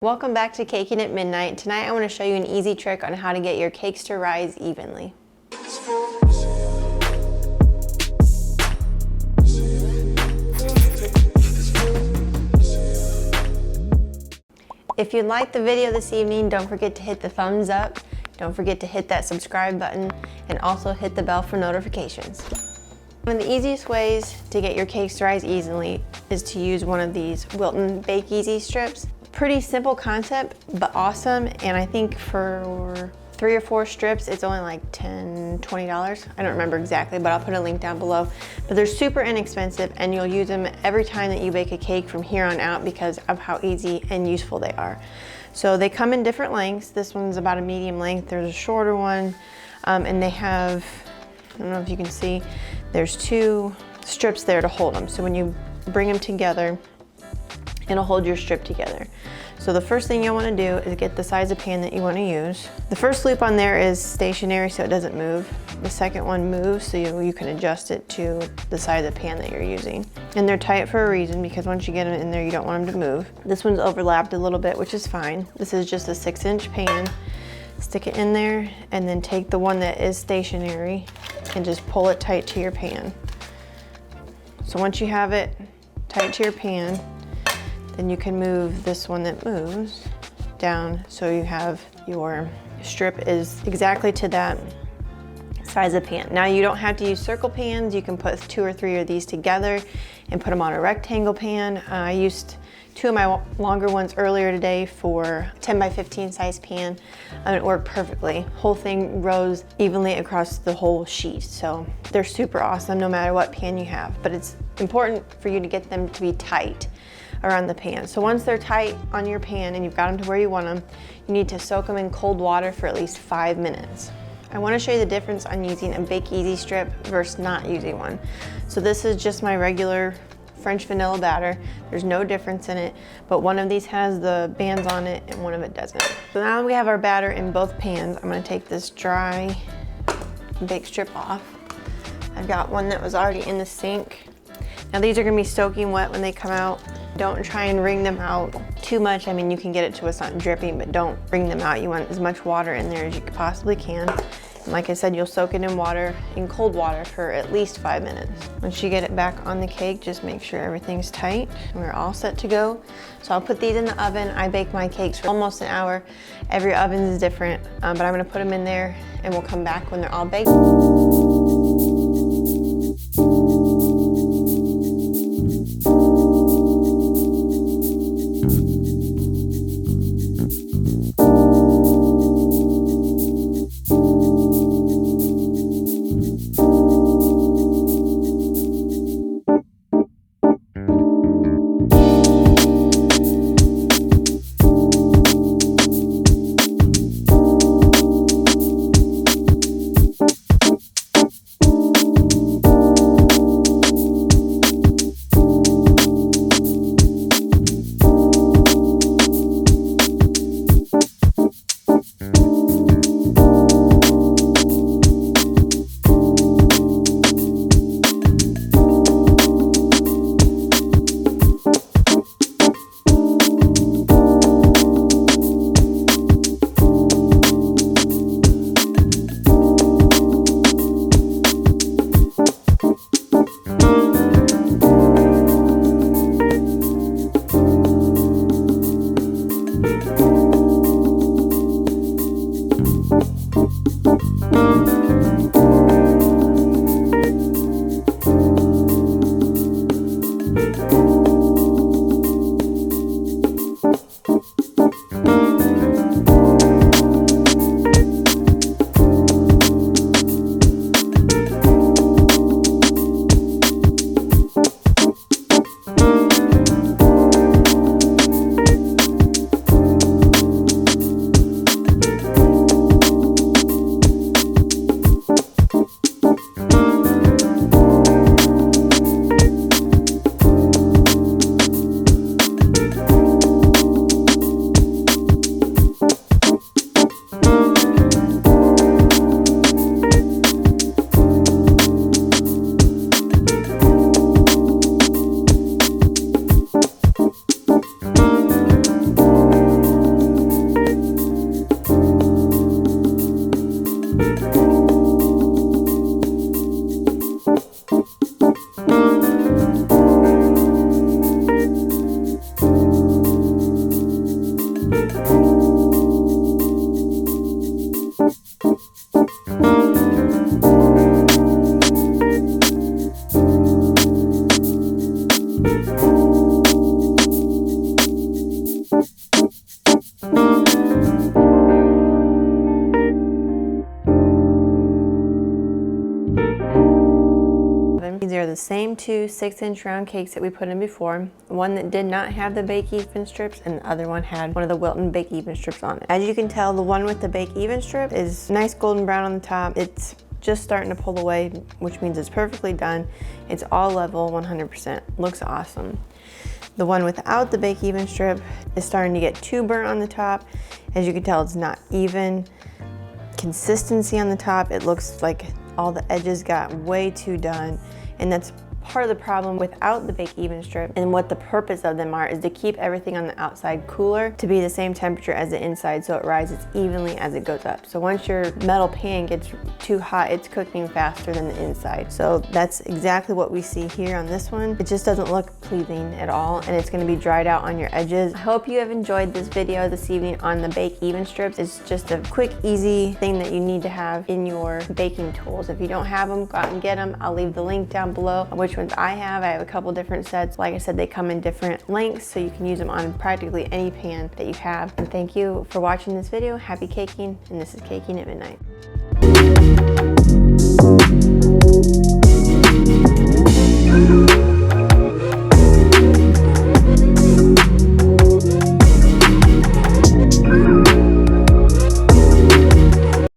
Welcome back to Caking at Midnight. Tonight I want to show you an easy trick on how to get your cakes to rise evenly. If you liked the video this evening, don't forget to hit the thumbs up, don't forget to hit that subscribe button, and also hit the bell for notifications. One of the easiest ways to get your cakes to rise easily is to use one of these Wilton Bake Easy strips. Pretty simple concept, but awesome, and I think for 3 or 4 strips, it's only like $10, $20. I don't remember exactly, but I'll put a link down below. But they're super inexpensive, and you'll use them every time that you bake a cake from here on out because of how easy and useful they are. So they come in different lengths. This one's about a medium length. There's a shorter one, and they have, I don't know if you can see, there's 2 strips there to hold them. So when you bring them together, it'll hold your strip together. So the first thing you'll want to do is get the size of pan that you want to use. The first loop on there is stationary, so it doesn't move. The second one moves, so you can adjust it to the size of pan that you're using. And they're tight for a reason, because once you get them in there, you don't want them to move. This one's overlapped a little bit, which is fine. This is just a 6-inch pan. Stick it in there, and then take the one that is stationary and just pull it tight to your pan. So once you have it tight to your pan, then you can move this one that moves down, so you have your strip is exactly to that size of pan. Now you don't have to use circle pans. You can put 2 or 3 of these together and put them on a rectangle pan. I used 2 of my longer ones earlier today for 10 by 15 size pan, and it worked perfectly. Whole thing rose evenly across the whole sheet. So they're super awesome no matter what pan you have, but it's important for you to get them to be tight around the pan. So once they're tight on your pan and you've got them to where you want them, you need to soak them in cold water for at least 5 minutes. I want to show you the difference on using a Bake Easy strip versus not using one. So this is just my regular French vanilla batter. There's no difference in it, but one of these has the bands on it and one of it doesn't. So now we have our batter in both pans. I'm going to take this dry bake strip off. I've got one that was already in the sink. Now these are going to be soaking wet when they come out. Don't try and wring them out too much. I mean, you can get it to where it's not dripping, but don't wring them out. You want as much water in there as you possibly can. And like I said, you'll soak it in water, in cold water, for at least 5 minutes. Once you get it back on the cake, just make sure everything's tight. We're all set to go. So I'll put these in the oven. I bake my cakes for almost an hour. Every oven is different, but I'm gonna put them in there and we'll come back when they're all baked. These are the same two 6-inch round cakes that we put in before. One that did not have the bake even strips and the other one had one of the Wilton bake even strips on it. As you can tell, the one with the bake even strip is nice golden brown on the top. It's just starting to pull away, which means it's perfectly done. It's all level 100%. Looks awesome. The one without the bake even strip is starting to get too burnt on the top. As you can tell, it's not even consistency on the top. It looks like all the edges got way too done, and that's part of the problem without the bake even strip. And what the purpose of them are is to keep everything on the outside cooler to be the same temperature as the inside, so it rises evenly as it goes up. So once your metal pan gets too hot, it's cooking faster than the inside. So that's exactly what we see here on this one. It just doesn't look pleasing at all, and it's going to be dried out on your edges. I hope you have enjoyed this video this evening on the bake even strips. It's just a quick, easy thing that you need to have in your baking tools. If you don't have them, go out and get them. I'll leave the link down below on which ones I have. I have a couple different sets. Like I said, they come in different lengths, so you can use them on practically any pan that you have. And thank you for watching this video. Happy caking, and this is Caking at Midnight.